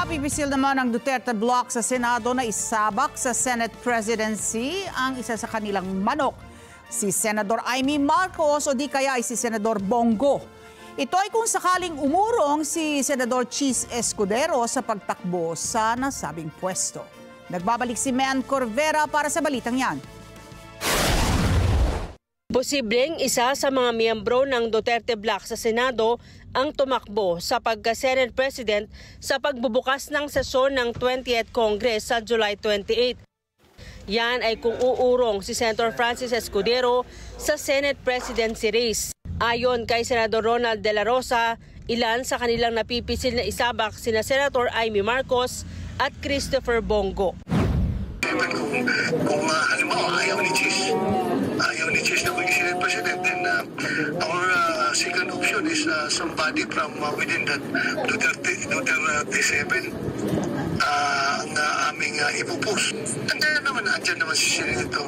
Napipisil naman ng Duterte bloc sa Senado na isabak sa Senate presidency ang isa sa kanilang manok, si Senador Amy Marcos o di kaya ay si Senador Bongo. Ito ay kung sakaling umurong si Senador Chis Escudero sa pagtakbo sa nasabing pwesto. Nagbabalik si Mean Corvera para sa balitang yan. Posibleng isa sa mga miyembro ng Duterte bloc sa Senado ang tumakbo sa pagka-Senate President sa pagbubukas ng sesyon ng 20th Congress sa July 28. Yan ay kung uurong si Senator Francis Escudero sa Senate Presidency race. Ayon kay Senador Ronald De La Rosa, ilan sa kanilang napipisil na isabak sina Senator Amy Marcos at Christopher Bongo. Kung halimbawa ayaw ni Chis na maging Senate President, then our second option is somebody from within that Duterte 7 na aming ipupus. Andyan naman si Senator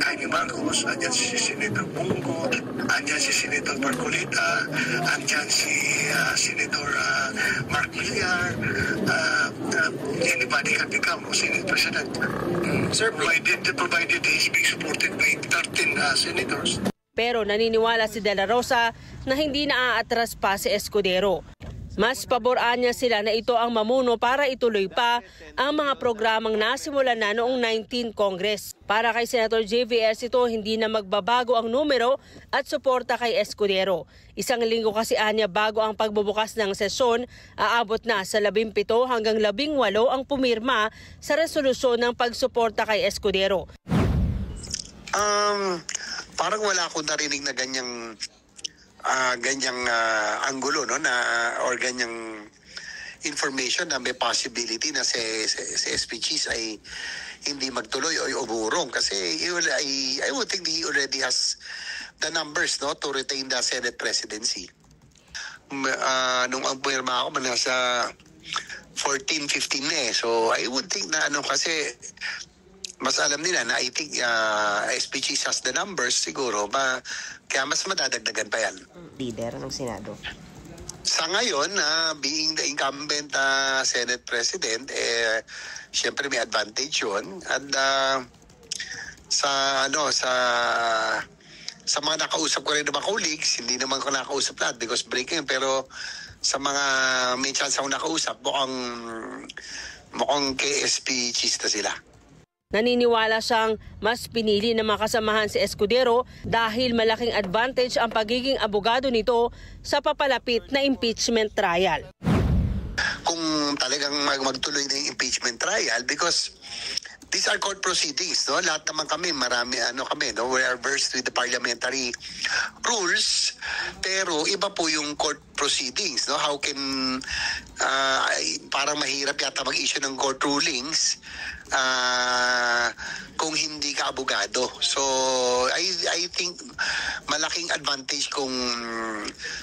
Amy Marcos, andyan si Senator Bongo, andyan si Senator Marcolita, andyan si Senator Mark Villar. Anybody can become Senate President. Sir, provided he's being supported by 13 senators. Pero naniniwala si De La Rosa na hindi naaatras pa si Escudero. Mas paboran niya sila na ito ang mamuno para ituloy pa ang mga programang nasimulan na noong 19 Congress. Para kay Senator JVS ito hindi na magbabago ang numero at suporta kay Escudero. Isang linggo kasi anya bago ang pagbubukas ng sesyon, aabot na sa 17 hanggang 18 ang pumirma sa resolusyon ng pagsuporta kay Escudero. Parang wala akong narinig na ganyang anggulo, no, na or ganyang information na may possibility na si SPGs ay hindi magtuloy o umurong kasi I would think he already has the numbers, no, to retain the Senate presidency. Nung ang pumirma ako nasa 14-15 na eh. So I would think na kasi mas alam nila na I think SPGs has the numbers siguro kaya mas madadagdagan pa yan. Leader ng Senado. Sa ngayon, being the incumbent Senate President, siyempre may advantage yun. At sa mga nakausap ko rin na mga colleagues, hindi naman ko nakausap lahat because breaking, pero sa mga may chance akong nakausap, mukhang KSP chista sila. Naniniwala siyang mas pinili na makasamahan si Escudero dahil malaking advantage ang pagiging abogado nito sa papalapit na impeachment trial. Kung talagang magtuloy na yung impeachment trial because these are court proceedings, no? Lahat naman kami, no? We are versed with the parliamentary rules, pero iba po yung court proceedings, no? How can parang mahirap yata mag-issue ng court rulings kung hindi ka abogado. So I think malaking advantage kung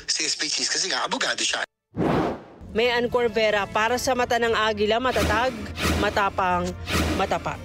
si SPGs kasi nga abogado siya. Mean Corvera para sa Mata ng Agila, matatag, matapang, matapat.